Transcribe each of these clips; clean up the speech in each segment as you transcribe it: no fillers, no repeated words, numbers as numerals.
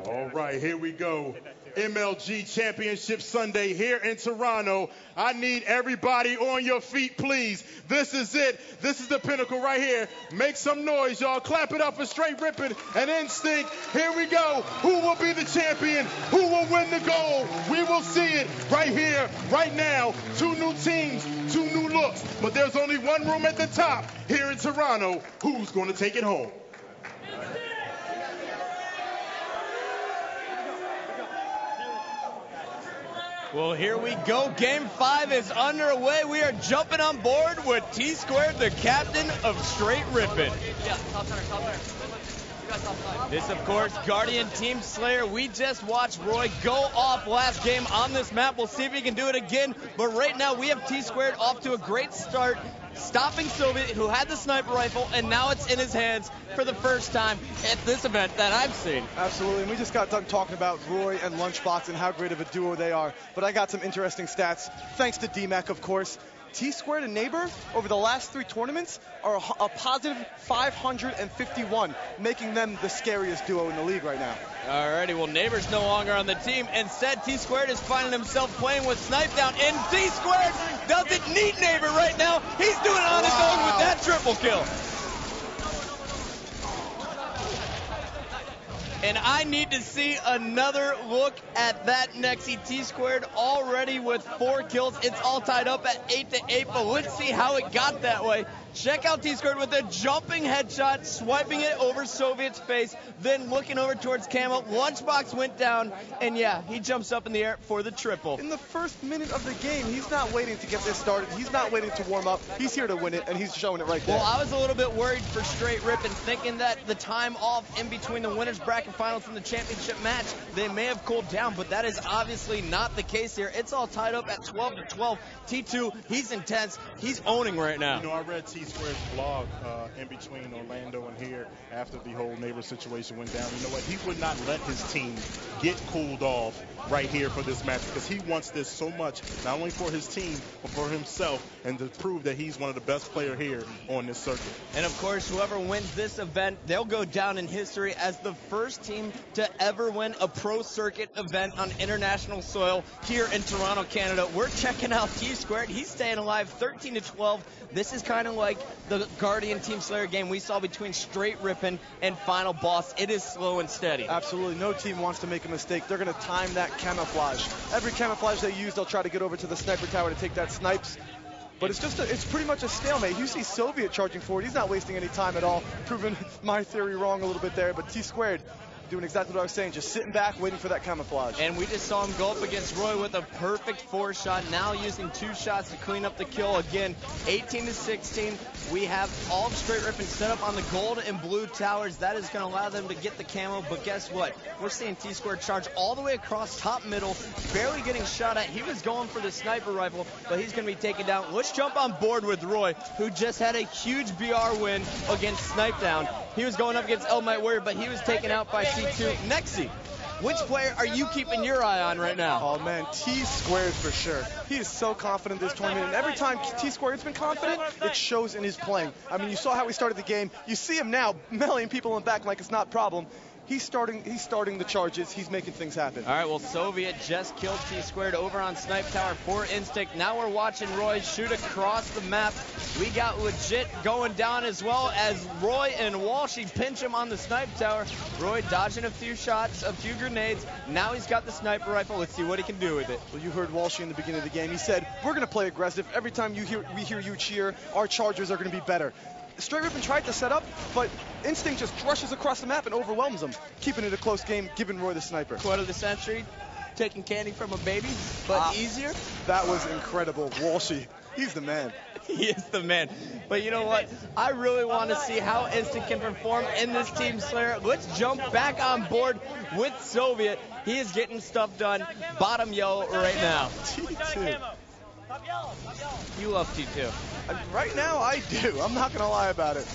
All right, here we go. MLG Championship Sunday here in Toronto. I need everybody on your feet, please. This is it. This is the pinnacle right here. Make some noise, y'all. Clap it up for Str8 Rippin and Instinct. Here we go. Who will be the champion? Who will win the gold? We will see it right here, right now. Two new teams, two new looks. But there's only one room at the top here in Toronto. Who's going to take it home? Well, here we go. Game 5 is underway. We are jumping on board with T-Squared, the captain of Str8 Rippin. Yeah, top center, top center. You guys top side. This, of course, Guardian Team Slayer. We just watched Roy go off last game on this map. We'll see if he can do it again. But right now, we have T-Squared off to a great start, stopping Soviet, who had the sniper rifle, and now it's in his hands for the first time at this event that I've seen. Absolutely, and we just got done talking about Roy and Lunchbox and how great of a duo they are, but I got some interesting stats, thanks to DMAC, of course. T-Squared and Neighbor, over the last 3 tournaments, are a positive 551, making them the scariest duo in the league right now. Alrighty, well, Neighbor's no longer on the team. Instead, T-Squared is finding himself playing with Snipe Down, and T-Squared doesn't need Neighbor right now. He's doing it on his own with that triple kill. And I need to see another look at that Nexi. T-Squared already with 4 kills. It's all tied up at 8-8, but let's see how it got that way. Check out T-Squared with a jumping headshot, swiping it over Soviet's face, then looking over towards Camo. Lunchbox went down, and yeah, he jumps up in the air for the triple. In the first minute of the game, he's not waiting to get this started. He's not waiting to warm up. He's here to win it, and he's showing it right there. Well, I was a little bit worried for Str8 Rippin, thinking that the time off in between the winners bracket finals and the championship match, they may have cooled down, but that is obviously not the case here. It's all tied up at 12-12. T2, he's intense. He's owning right now. You know, I read T-Squared's blog in between Orlando and here after the whole Neighbor situation went down. You know what? He would not let his team get cooled off right here for this match because he wants this so much, not only for his team, but for himself, and to prove that he's one of the best players here on this circuit. And of course, whoever wins this event, they'll go down in history as the first team to ever win a pro circuit event on international soil here in Toronto, Canada. We're checking out T-Squared. He's staying alive 13-12. This is kind of like the Guardian Team Slayer game we saw between Str8 Rippin and Final Boss. It is slow and steady. Absolutely. No team wants to make a mistake. They're going to time that camouflage. Every camouflage they use, they'll try to get over to the sniper tower to take that snipes. But it's pretty much a stalemate. You see Soviet charging forward. He's not wasting any time at all, proving my theory wrong a little bit there. But T-Squared doing exactly what I was saying, just sitting back, waiting for that camouflage. And we just saw him go up against Roy with a perfect 4-shot, now using 2 shots to clean up the kill. Again, 18-16. We have all of Str8 Rippin set up on the gold and blue towers. That is going to allow them to get the camo, but guess what? We're seeing T-Squared charge all the way across top middle, barely getting shot at. He was going for the sniper rifle, but he's going to be taken down. Let's jump on board with Roy, who just had a huge BR win against Snipe Down. He was going up against El Might Warrior, but he was taken out by C2. Nexi, which player are you keeping your eye on right now? Oh man, T-Squared for sure. He is so confident this tournament, and every time T-Squared's been confident, it shows in his playing. I mean, you saw how he started the game. You see him now, meleeing people in back like it's not a problem. He's starting the charges. He's making things happen. All right, well, Soviet just killed T-Squared over on Snipe Tower for Instinct. Now we're watching Roy shoot across the map. We got Legit going down as well as Roy and Walshy pinch him on the Snipe Tower. Roy dodging a few shots, a few grenades. Now he's got the sniper rifle. Let's see what he can do with it. Well, you heard Walshy in the beginning of the game. He said, we're going to play aggressive. Every time we hear you cheer, our chargers are going to be better. Str8 Rippin tried to set up, but Instinct just rushes across the map and overwhelms him, keeping it a close game, giving Roy the sniper. Quote of the century, taking candy from a baby, but easier. That was incredible. Walshy, he's the man. He is the man. But you know what? I really want to see how Instinct can perform in this Team Slayer. Let's jump back on board with Soviet. He is getting stuff done. Bottom yellow right now. T2. You love T2. Right now, I do. I'm not going to lie about it.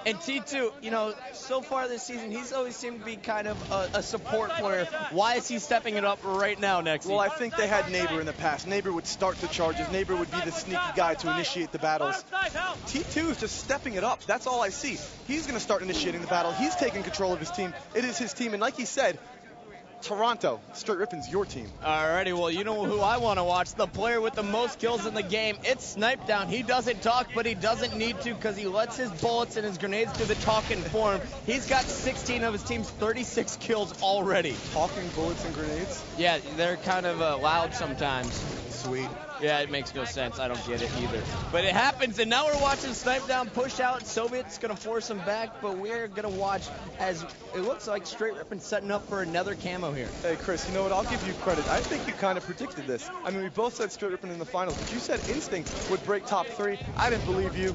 And T2, you know, so far this season, he's always seemed to be kind of a support player. Why is he stepping it up right now, Nexy? Well, I think they had Neighbor in the past. Neighbor would start the charges. Neighbor would be the sneaky guy to initiate the battles. T2 is just stepping it up. That's all I see. He's going to start initiating the battle. He's taking control of his team. It is his team. And like he said, Toronto, Str8 Rippin's your team. Alrighty, well, you know who I want to watch, the player with the most kills in the game. It's Snipedown. He doesn't talk, but he doesn't need to because he lets his bullets and his grenades do the talking for him. He's got 16 of his team's 36 kills already. Talking bullets and grenades? Yeah, they're kind of loud sometimes. Sweet. Yeah, it makes no sense. I don't get it either. But it happens, and now we're watching Snipedown push out. Soviet's going to force him back, but we're going to watch as it looks like Str8 Rippin setting up for another camo here. Hey, Chris, you know what? I'll give you credit. I think you kind of predicted this. I mean, we both said Str8 Rippin in the finals, but you said Instinct would break top 3. I didn't believe you.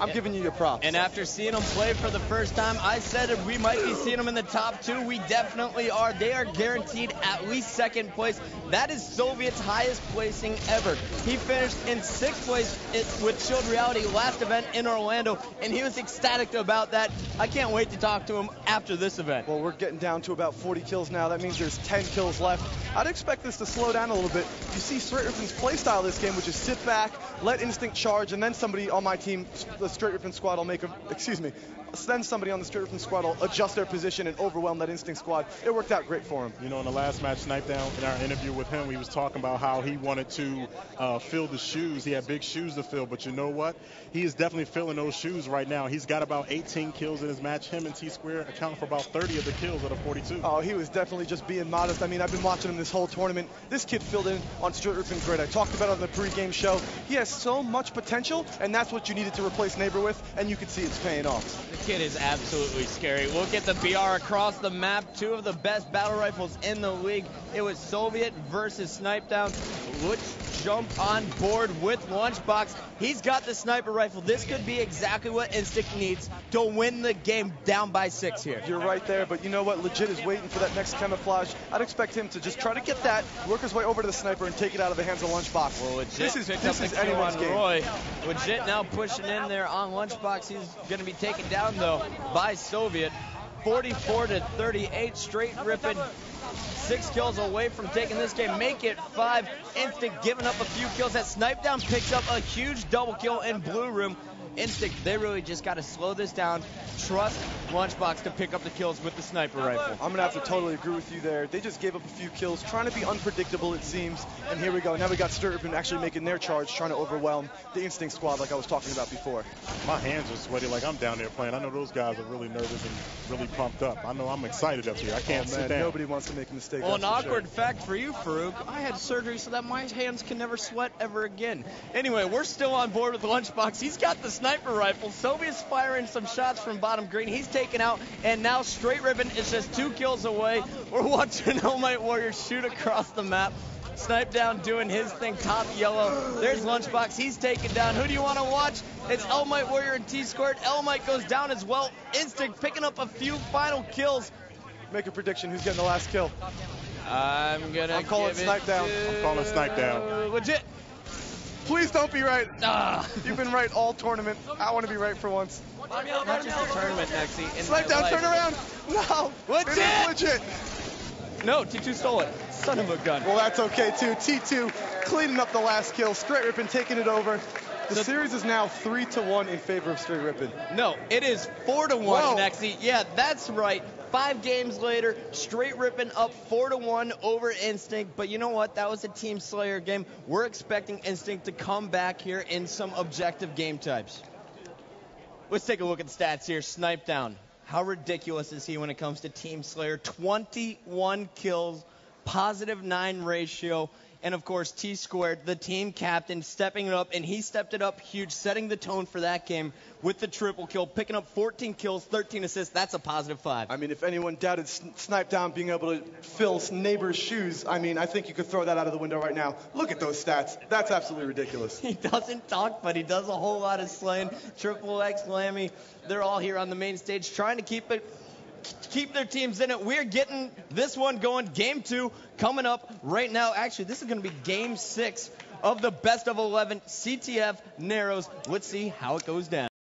I'm giving you your props. And after seeing him play for the first time, I said we might be seeing him in the top 2. We definitely are. They are guaranteed at least 2nd place. That is Soviet's highest placing ever. He finished in 6th place with Shield Reality last event in Orlando, and he was ecstatic about that. I can't wait to talk to him after this event. Well, we're getting down to about 40 kills now. That means there's 10 kills left. I'd expect this to slow down a little bit. You see Str8 Rippin's playstyle this game, which is sit back, let Instinct charge, and then somebody on my team, the Str8 Rippin squad will make a, then somebody on the Str8 Rippin squad will adjust their position and overwhelm that Instinct squad. It worked out great for him. You know, in the last match, Snipedown, in our interview with him, he was talking about how he wanted to fill the shoes. He had big shoes to fill, but you know what? He is definitely filling those shoes right now. He's got about 18 kills in his match. Him and T-Square account for about 30 of the kills out of 42. Oh, he was definitely just being modest. I mean, I've been watching him this whole tournament. This kid filled in on Str8 Rippin great. I talked about it on the pregame show. He has so much potential, and that's what you needed to replace Neighbor with, and you can see it's paying off. The kid is absolutely scary. Look at the BR across the map. 2 of the best battle rifles in the league. It was Soviet versus Snipedown. Let's jump on board with Lunchbox. He's got the sniper rifle. This could be exactly what Instinct needs to win the game down by 6 here. You're right there, but you know what? Legit is waiting for that next camouflage. I'd expect him to just try to get that, work his way over to the sniper, and take it out of the hands of Lunchbox. Well, Legit this is kill anyone's on game. Roy. Legit now pushing in there on Lunchbox. He's going to be taken down, though, by Soviet. 44-38, Str8 Rippin. 6 kills away from taking this game. Make it 5. Instinct giving up a few kills. That Snipedown picks up a huge double kill in Blue Room. Instinct, they really just got to slow this down. Trust Lunchbox to pick up the kills with the sniper rifle. I'm going to have to totally agree with you there. They just gave up a few kills, trying to be unpredictable, it seems. And here we go. Now we got Str8 Rippin actually making their charge, trying to overwhelm the Instinct squad like I was talking about before. My hands are sweaty like I'm down there playing. I know those guys are really nervous and really pumped up. I know I'm excited up here. I can't sit down. Nobody wants to make a mistake. Well, an awkward fact for you, Farouk. I had surgery so that my hands can never sweat ever again. Anyway, we're still on board with Lunchbox. He's got the sniper rifle. Soviet's firing some shots from bottom green. He's taken out, and now Str8 Rippin is just 2 kills away. We're watching All Might Warrior shoot across the map. Snipedown doing his thing, top yellow. There's Lunchbox. He's taken down. Who do you want to watch? It's All Might Warrior and T-Squared. All Might goes down as well. Instinct picking up a few final kills. Make a prediction. Who's getting the last kill? I'm calling Snipedown. I'm calling Snipedown. Legit. Please don't be right. You've been right all tournament. I want to be right for once. Not just the tournament, Nexy. Snipedown, turn around. No. Legit. It is legit. No, T2 stole it. Son of a gun. Well, that's okay, too. T2 cleaning up the last kill. Str8 Rippin taking it over. The series is now 3-1 in favor of Str8 Rippin. No, it is 4-1, Nexy. Yeah, that's right. 5 games later, Str8 Rippin up 4-1 over Instinct. But you know what? That was a Team Slayer game. We're expecting Instinct to come back here in some objective game types. Let's take a look at the stats here. Snipedown. How ridiculous is he when it comes to Team Slayer? 21 kills, +9 ratio. And, of course, T-Squared, the team captain, stepping it up. And he stepped it up huge, setting the tone for that game with the triple kill, picking up 14 kills, 13 assists. That's a +5. I mean, if anyone doubted Snipedown being able to fill Neighbor's shoes, I mean, I think you could throw that out of the window right now. Look at those stats. That's absolutely ridiculous. He doesn't talk, but he does a whole lot of slaying. Triple X, Lammy, they're all here on the main stage trying to keep their teams in it. We're getting this one going. Game 2 coming up right now. Actually, this is going to be Game 6 of the best of 11 CTF Narrows. Let's see how it goes down.